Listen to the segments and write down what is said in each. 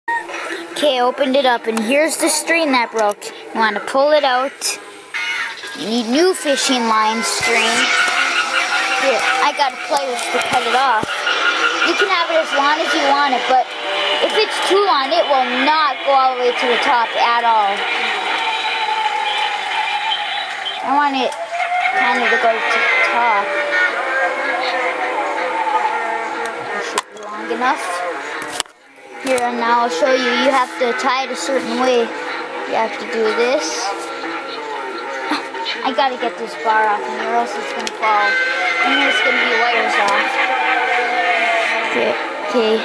Okay, opened it up, and here's the string that broke. You want to pull it out. You need new fishing line string. Here, I got a pliers to cut it off. You can have it as long as you want it, but if it's too long, it will not go all the way to the top at all. I want it kind of to go to the top. It should be long enough. Here, and now I'll show you. You have to tie it a certain way. You have to do this. I gotta get this bar off, or else it's gonna fall. And there's gonna be wires off. Okay.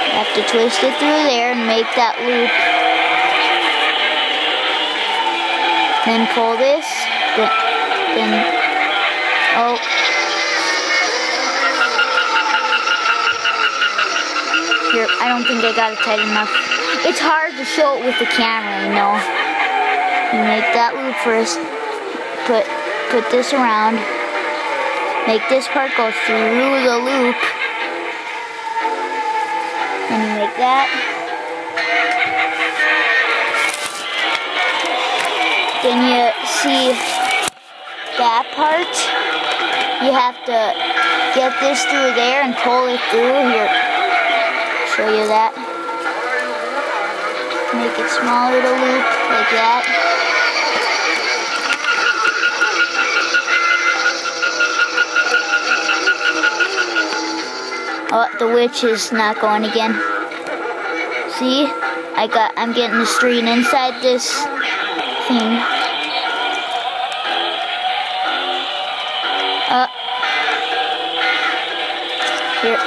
You have to twist it through there and make that loop. Then pull this. Then oh. Here, I don't think I got it tight enough. It's hard to show it with the camera, you know. You make that loop first. Put this around. Make this part go through the loop. And you make that. Then you see that part. You have to get this through there and pull it through. Here, show you that. Make it smaller to loop like that. Oh, the witch is not going again. See? I'm getting the string inside this thing. Here.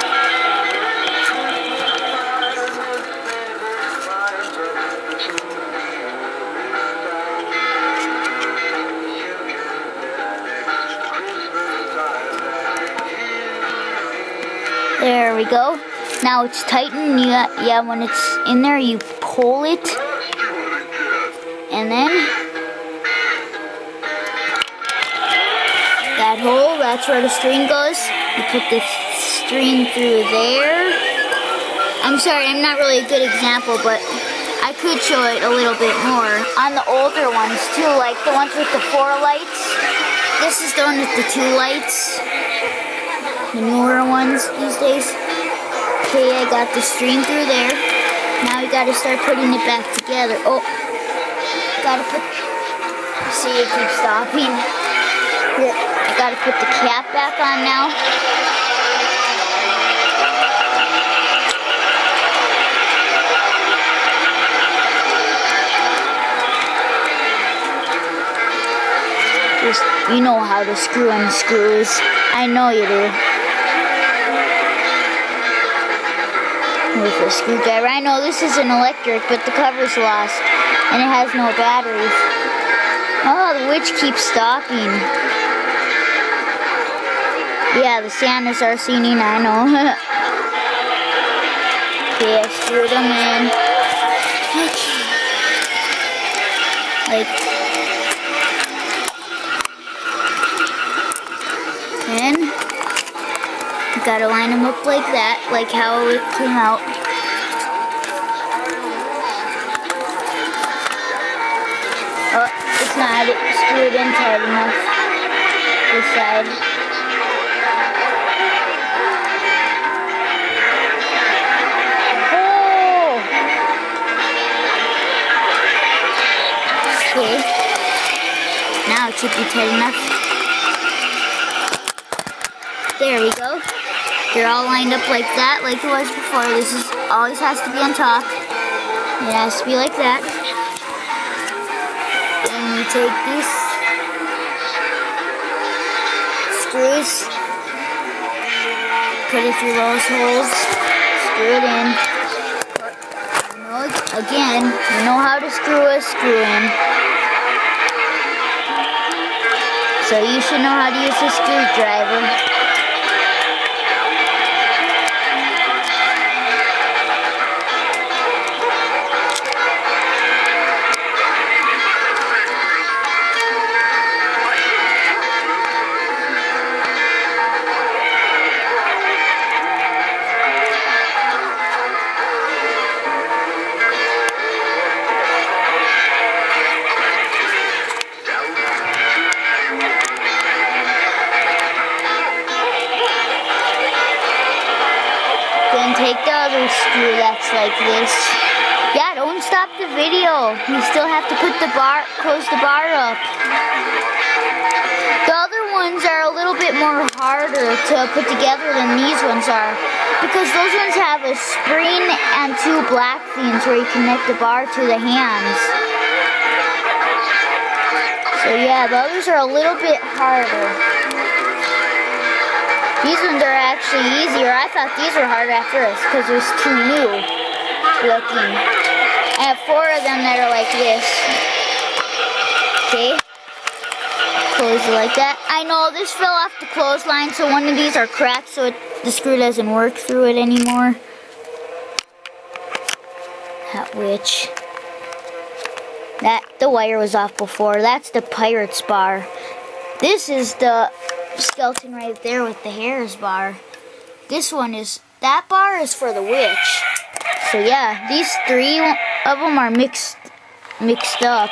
There we go. Now it's tightened. Yeah, when it's in there, you pull it, and then that hole, that's where the string goes. You put the string through there. I'm sorry, I'm not really a good example, but I could show it a little bit more. On the older ones too, like the ones with the 4 lights. This is the one with the 2 lights. The newer ones these days. Okay, I got the string through there. Now you gotta start putting it back together. Oh, gotta put, see, it keeps stopping. Here, I gotta put the cap back on now. Just, you know how to screw in screws. I know you do. With a screwdriver. I know this isn't electric, but the cover's lost. And it has no batteries. Oh, the witch keeps stopping. Yeah, the Santas are singing, I know. Okay, I screwed them in. Okay. Then you gotta line them up like that, like how it came out. Oh, it's not screwed in tight enough. This side. Oh! Okay. Now it should be tight enough. There we go. They're all lined up like that, like it was before. This is always has to be on top. It has to be like that. And you take these screws, put it through those holes, screw it in. Again, you know how to screw a screw in. So you should know how to use a screwdriver. like this. Yeah, don't stop the video. You still have to put the bar, close the bar up. The other ones are a little bit more harder to put together than these ones are, because those ones have a spring and 2 black fins where you connect the bar to the hands. So yeah, the others are a little bit harder. These ones are actually easier. I thought these were harder at first because it was too new looking. I have 4 of them that are like this. Okay. Close it like that. I know this fell off the clothesline, so one of these are cracked, so the screw doesn't work through it anymore. The wire was off before. That's the Pirate's bar. This is the skeleton right there with the Hare's bar. This one is, that bar is for the witch. So yeah, these 3 of them are mixed up.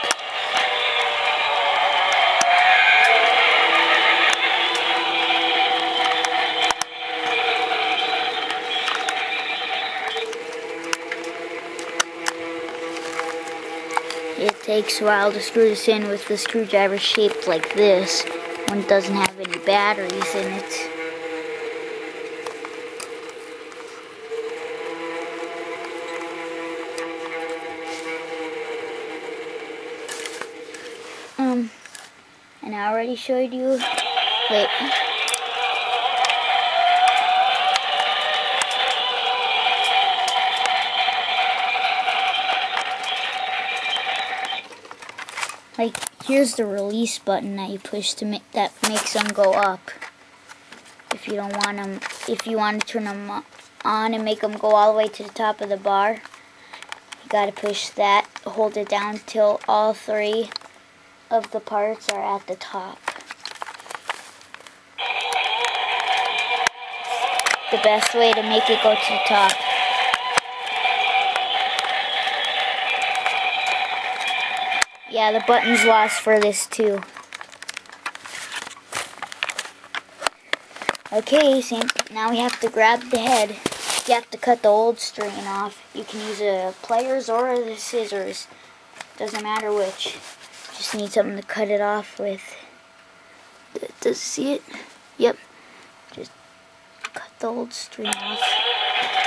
It takes a while to screw this in with the screwdriver shaped like this. One doesn't have any batteries in it. And I already showed you. Wait. Like, here's the release button that you push to make that makes them go up. If you don't want them, if you want to turn them on and make them go all the way to the top of the bar, you gotta push that, hold it down till all 3 of the parts are at the top. The best way to make it go to the top. Yeah, the button's lost for this too. Okay, now we have to grab the head. You have to cut the old string off. You can use a pliers or the scissors. Doesn't matter which. Just need something to cut it off with. Does you see it? Yep. Just cut the old string off.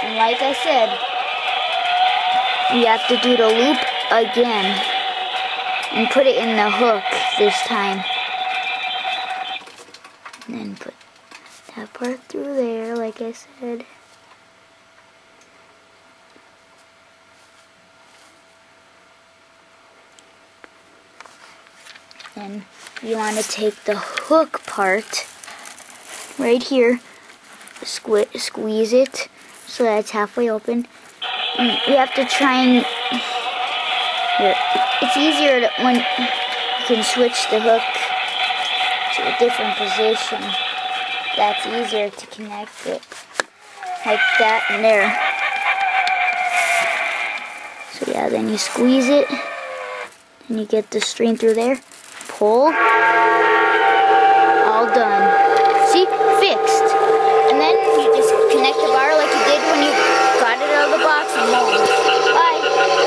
And like I said, you have to do the loop again. And put it in the hook this time. And then put that part through there, like I said. Then you want to take the hook part right here, squeeze it so that it's halfway open. And you have to try and it's easier when you can switch the hook to a different position. That's easier to connect it. Like that and there. So yeah, then you squeeze it and you get the string through there. Pull. All done. See? Fixed. And then you just connect the bar like you did when you got it out of the box and mold.